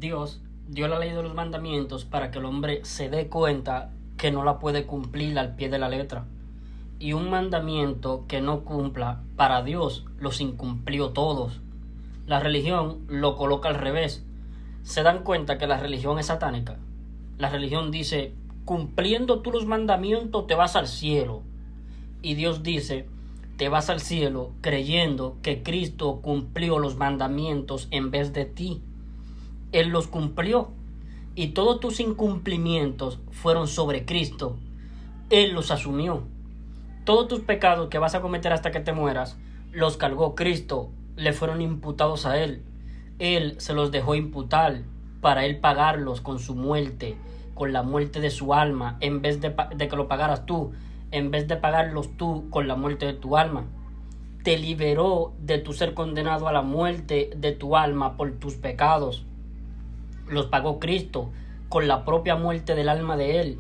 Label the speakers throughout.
Speaker 1: Dios dio la ley de los mandamientos para que el hombre se dé cuenta que no la puede cumplir al pie de la letra. Y un mandamiento que no cumpla, para Dios los incumplió todos. La religión lo coloca al revés. ¿Se dan cuenta que la religión es satánica? La religión dice, cumpliendo tú los mandamientos te vas al cielo. Y Dios dice, te vas al cielo creyendo que Cristo cumplió los mandamientos en vez de ti. Él los cumplió. Y todos tus incumplimientos fueron sobre Cristo. Él los asumió. Todos tus pecados que vas a cometer hasta que te mueras, los cargó Cristo. Le fueron imputados a Él. Él se los dejó imputar para Él pagarlos con su muerte, con la muerte de su alma, en vez de que lo pagaras tú, en vez de pagarlos tú con la muerte de tu alma. Te liberó de tu ser condenado a la muerte de tu alma por tus pecados. Los pagó Cristo con la propia muerte del alma de Él.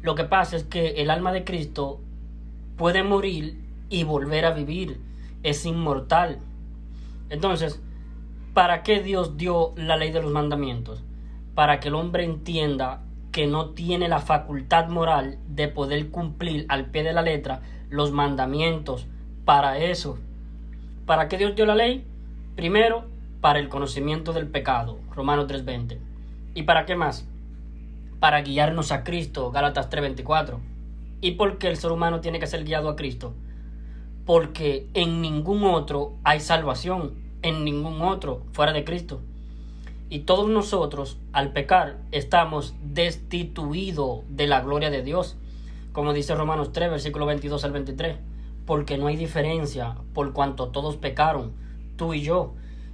Speaker 1: Lo que pasa es que el alma de Cristo puede morir y volver a vivir. Es inmortal. Entonces, ¿para qué Dios dio la ley de los mandamientos? Para que el hombre entienda que no tiene la facultad moral de poder cumplir al pie de la letra los mandamientos. Para eso. ¿Para qué Dios dio la ley? Primero, para el conocimiento del pecado, Romanos 3:20. ¿Y para qué más? Para guiarnos a Cristo, Gálatas 3:24. ¿Y por qué el ser humano tiene que ser guiado a Cristo? Porque en ningún otro hay salvación, en ningún otro fuera de Cristo. Y todos nosotros, al pecar, estamos destituidos de la gloria de Dios, como dice Romanos 3, versículo 22 al 23. Porque no hay diferencia, por cuanto todos pecaron, tú y yo.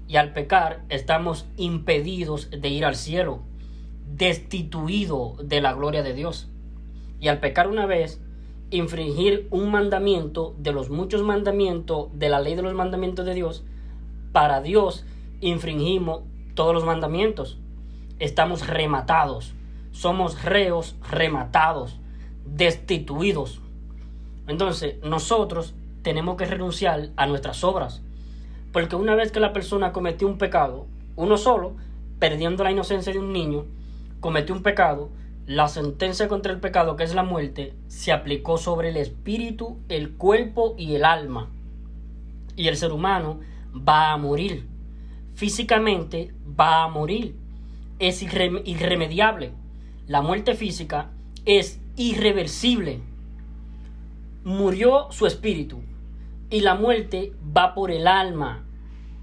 Speaker 1: Y al pecar estamos impedidos de ir al cielo, destituidos de la gloria de Dios. Y al pecar una vez, infringir un mandamiento de los muchos mandamientos de la ley de los mandamientos de Dios, para Dios infringimos todos los mandamientos. Estamos rematados, somos reos rematados, destituidos. Entonces nosotros tenemos que renunciar a nuestras obras, porque una vez que la persona cometió un pecado, uno solo, perdiendo la inocencia de un niño, cometió un pecado, la sentencia contra el pecado, que es la muerte, se aplicó sobre el espíritu, el cuerpo y el alma. Y el ser humano va a morir. Físicamente va a morir. Es irremediable. La muerte física es irreversible. Murió su espíritu y la muerte va por el alma.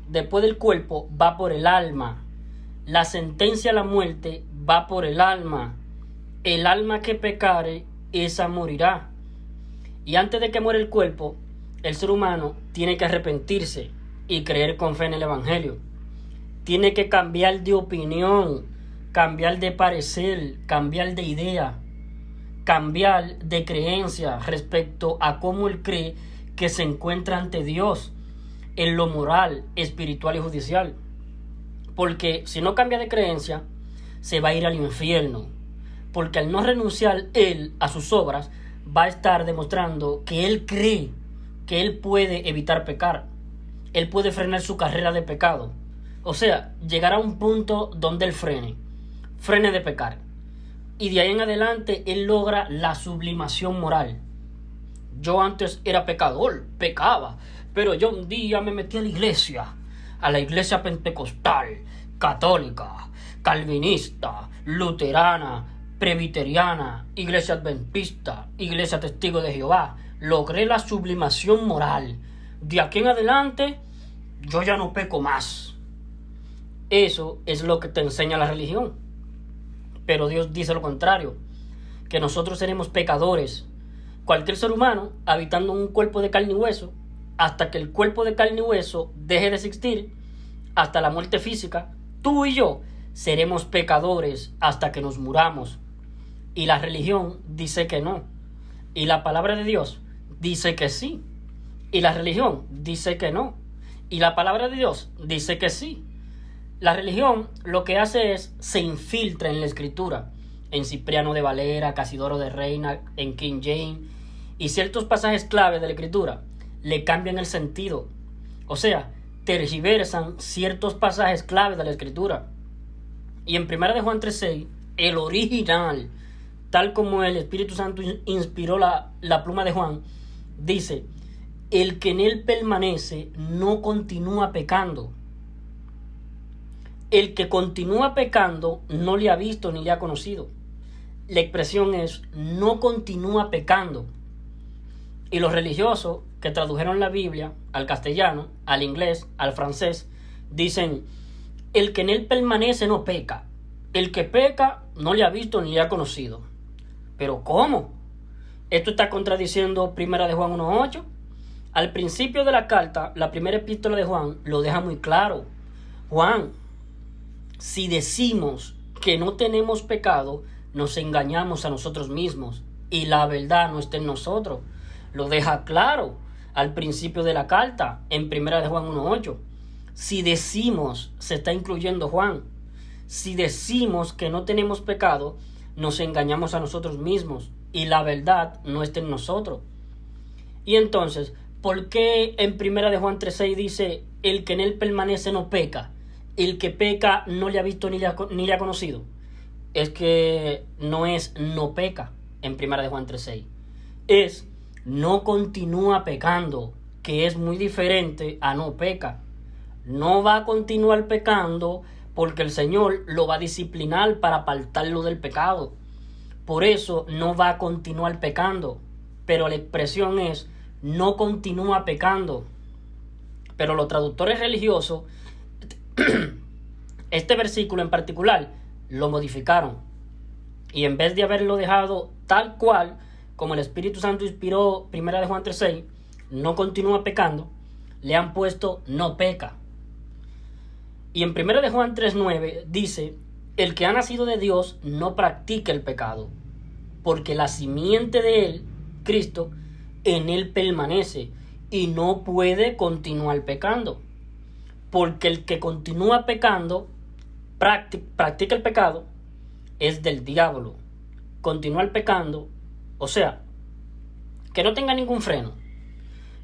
Speaker 1: Después del cuerpo va por el alma. La sentencia a la muerte va por el alma. El alma que pecare, esa morirá. Y antes de que muera el cuerpo, el ser humano tiene que arrepentirse y creer con fe en el Evangelio. Tiene que cambiar de opinión, cambiar de parecer, cambiar de idea, cambiar de creencia respecto a cómo él cree que se encuentra ante Dios en lo moral, espiritual y judicial. Porque si no cambia de creencia, se va a ir al infierno. Porque al no renunciar él a sus obras, va a estar demostrando que él cree que él puede evitar pecar. Él puede frenar su carrera de pecado. O sea, llegará a un punto donde él frene de pecar. Y de ahí en adelante él logra la sublimación moral. Yo antes era pecador, pecaba, pero yo un día me metí a la iglesia pentecostal, católica, calvinista, luterana, presbiteriana, iglesia adventista, iglesia testigo de Jehová. Logré la sublimación moral. De aquí en adelante yo ya no peco más. Eso es lo que te enseña la religión. Pero Dios dice lo contrario, que nosotros seremos pecadores. Cualquier ser humano habitando en un cuerpo de carne y hueso, hasta que el cuerpo de carne y hueso deje de existir, hasta la muerte física, tú y yo seremos pecadores hasta que nos muramos. Y la religión dice que no. Y la palabra de Dios dice que sí. Y la religión dice que no. Y la palabra de Dios dice que sí. La religión lo que hace es se infiltra en la escritura, en Cipriano de Valera, Casidoro de Reina, en King James, y ciertos pasajes clave de la escritura le cambian el sentido. O sea, tergiversan ciertos pasajes clave de la escritura. Y en 1 de Juan 3:6, el original, tal como el Espíritu Santo inspiró la pluma de Juan, dice: el que en él permanece no continúa pecando. El que continúa pecando no le ha visto ni le ha conocido. La expresión es: no continúa pecando. Y los religiosos que tradujeron la Biblia al castellano, al inglés, al francés, dicen: el que en él permanece no peca. El que peca no le ha visto ni le ha conocido. ¿Pero cómo? Esto está contradiciendo 1 de Juan 1:8. Al principio de la carta, la primera epístola de Juan lo deja muy claro. Juan, si decimos que no tenemos pecado, nos engañamos a nosotros mismos y la verdad no está en nosotros. Lo deja claro al principio de la carta, en 1 de Juan 1:8. Si decimos, se está incluyendo Juan, si decimos que no tenemos pecado, nos engañamos a nosotros mismos y la verdad no está en nosotros. Y entonces, ¿por qué en 1 de Juan 3:6 dice: el que en él permanece no peca? El que peca no le ha visto ni le ha conocido. Es que no es no peca en 1 de Juan 3:6. Es no continúa pecando, que es muy diferente a no peca. No va a continuar pecando porque el Señor lo va a disciplinar para apartarlo del pecado. Por eso no va a continuar pecando. Pero la expresión es: no continúa pecando. Pero los traductores religiosos, este versículo en particular, lo modificaron. Y en vez de haberlo dejado tal cual como el Espíritu Santo inspiró 1 de Juan 3:6, no continúa pecando, le han puesto no peca. Y en 1 de Juan 3:9 dice: el que ha nacido de Dios no practica el pecado, porque la simiente de él, Cristo, en él permanece y no puede continuar pecando. Porque el que continúa pecando, practica el pecado, es del diablo. Continuar pecando, o sea, que no tenga ningún freno,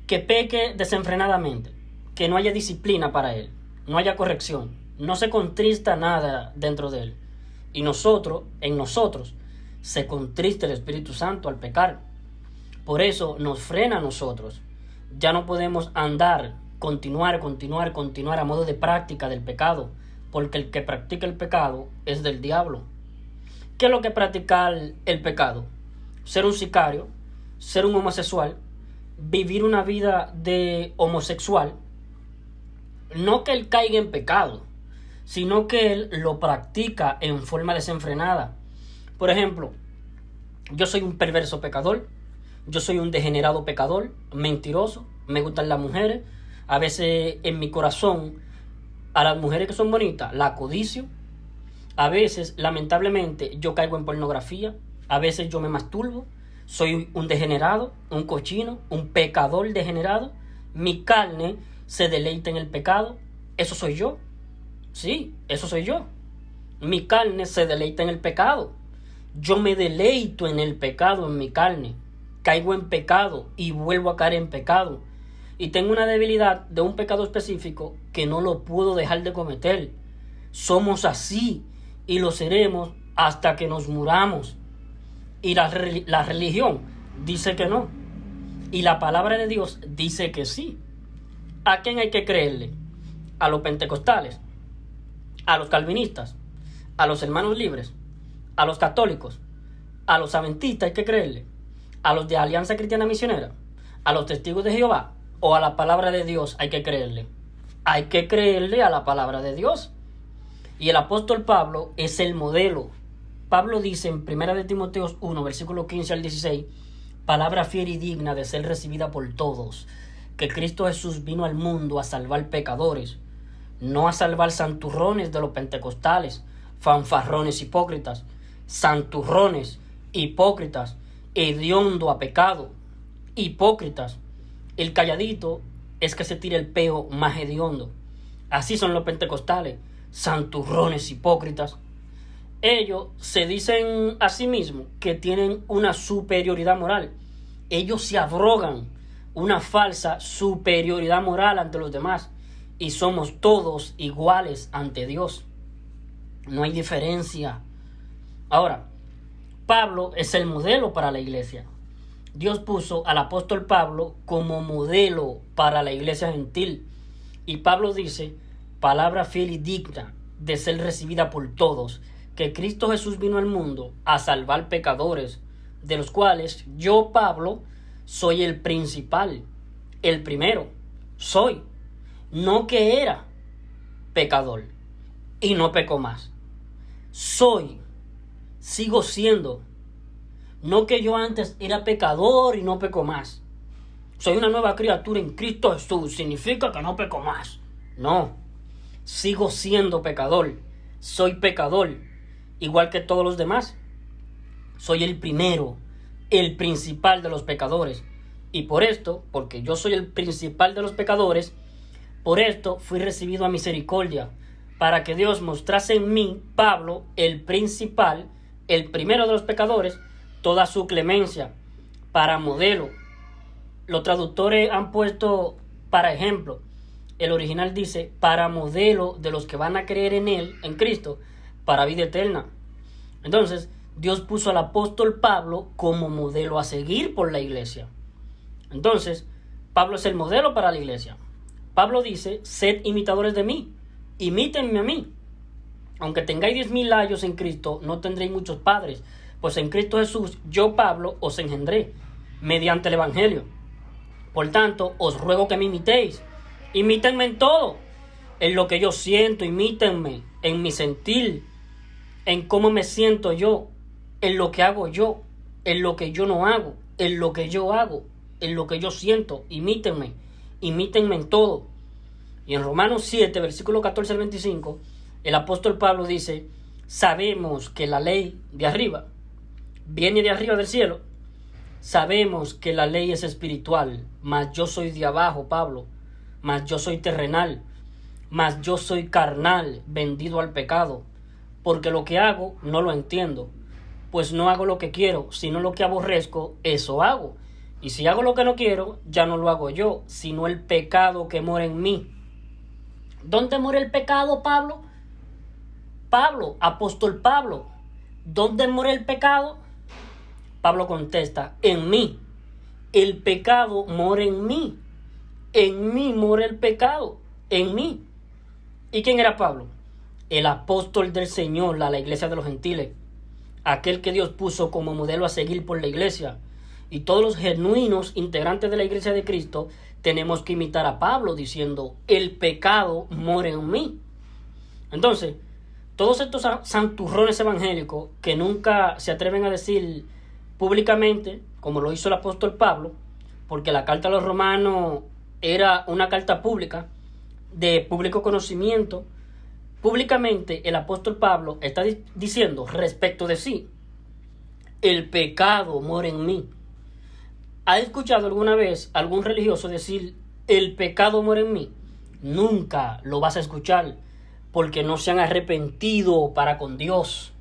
Speaker 1: que peque desenfrenadamente, que no haya disciplina para él, no haya corrección, no se contrista nada dentro de él. Y en nosotros, se contrista el Espíritu Santo al pecar. Por eso nos frena a nosotros. Ya no podemos andar, continuar a modo de práctica del pecado, porque el que practica el pecado es del diablo. ¿Qué es lo que practicar el pecado? Ser un sicario, ser un homosexual, vivir una vida de homosexual. No que él caiga en pecado, sino que él lo practica en forma desenfrenada. Por ejemplo, yo soy un perverso pecador, yo soy un degenerado pecador, mentiroso, me gustan las mujeres. A veces en mi corazón, a las mujeres que son bonitas, la codicio. A veces, lamentablemente, yo caigo en pornografía. A veces yo me masturbo. Soy un degenerado, un cochino, un pecador degenerado. Mi carne se deleita en el pecado. Eso soy yo. Sí, eso soy yo. Mi carne se deleita en el pecado. Yo me deleito en el pecado, en mi carne. Caigo en pecado y vuelvo a caer en pecado. Y tengo una debilidad de un pecado específico que no lo puedo dejar de cometer. Somos así y lo seremos hasta que nos muramos. Y la religión dice que no. Y la palabra de Dios dice que sí. ¿A quién hay que creerle? ¿A los pentecostales? ¿A los calvinistas? ¿A los hermanos libres? ¿A los católicos? ¿A los adventistas hay que creerle? ¿A los de Alianza Cristiana Misionera? ¿A los testigos de Jehová? ¿O a la palabra de Dios hay que creerle? Hay que creerle a la palabra de Dios. Y el apóstol Pablo es el modelo. Pablo dice en 1 de Timoteo 1, versículo 15 al 16, palabra fiel y digna de ser recibida por todos, que Cristo Jesús vino al mundo a salvar pecadores, no a salvar santurrones de los pentecostales, fanfarrones hipócritas, santurrones, hipócritas, hediondo a pecado, hipócritas. El calladito es que se tira el peo más hediondo. Así son los pentecostales, santurrones, hipócritas. Ellos se dicen a sí mismos que tienen una superioridad moral. Ellos se abrogan una falsa superioridad moral ante los demás y somos todos iguales ante Dios. No hay diferencia. Ahora, Pablo es el modelo para la iglesia. Dios puso al apóstol Pablo como modelo para la iglesia gentil. Y Pablo dice, palabra fiel y digna de ser recibida por todos, que Cristo Jesús vino al mundo a salvar pecadores, de los cuales yo, Pablo, soy el principal, el primero. Soy, no que era pecador y no peco más. Soy, sigo siendo. No que yo antes era pecador y no peco más. Soy una nueva criatura en Cristo Jesús. Significa que no peco más. No. Sigo siendo pecador. Soy pecador. Igual que todos los demás. Soy el primero. El principal de los pecadores. Y por esto, porque yo soy el principal de los pecadores, por esto fui recibido a misericordia. Para que Dios mostrase en mí, Pablo, el principal, el primero de los pecadores, toda su clemencia, para modelo. Los traductores han puesto para ejemplo. El original dice para modelo de los que van a creer en él, en Cristo, para vida eterna. Entonces, Dios puso al apóstol Pablo como modelo a seguir por la iglesia. Entonces, Pablo es el modelo para la iglesia. Pablo dice, sed imitadores de mí, imítenme a mí. Aunque tengáis 10,000 años en Cristo, no tendréis muchos padres, pues en Cristo Jesús, yo, Pablo, os engendré, mediante el Evangelio. Por tanto, os ruego que me imitéis. Imítenme en todo. En lo que yo siento, imítenme. En mi sentir, en cómo me siento yo, en lo que hago yo, en lo que yo no hago, en lo que yo hago, en lo que yo siento. Imítenme. Imítenme en todo. Y en Romanos 7, versículo 14 al 25, el apóstol Pablo dice, sabemos que la ley de arriba viene de arriba del cielo. Sabemos que la ley es espiritual, mas yo soy de abajo, Pablo, mas yo soy terrenal, mas yo soy carnal, vendido al pecado, porque lo que hago no lo entiendo, pues no hago lo que quiero, sino lo que aborrezco, eso hago. Y si hago lo que no quiero, ya no lo hago yo, sino el pecado que mora en mí. ¿Dónde mora el pecado, Pablo? Pablo, apóstol Pablo, ¿dónde mora el pecado? Pablo contesta, en mí. El pecado mora en mí. En mí mora el pecado. En mí. ¿Y quién era Pablo? El apóstol del Señor a la iglesia de los gentiles. Aquel que Dios puso como modelo a seguir por la iglesia. Y todos los genuinos integrantes de la iglesia de Cristo tenemos que imitar a Pablo diciendo, el pecado mora en mí. Entonces, todos estos santurrones evangélicos que nunca se atreven a decir públicamente, como lo hizo el apóstol Pablo, porque la carta a los romanos era una carta pública, de público conocimiento, públicamente el apóstol Pablo está diciendo respecto de sí, el pecado mora en mí. ¿Ha escuchado alguna vez algún religioso decir, el pecado mora en mí? Nunca lo vas a escuchar, porque no se han arrepentido para con Dios.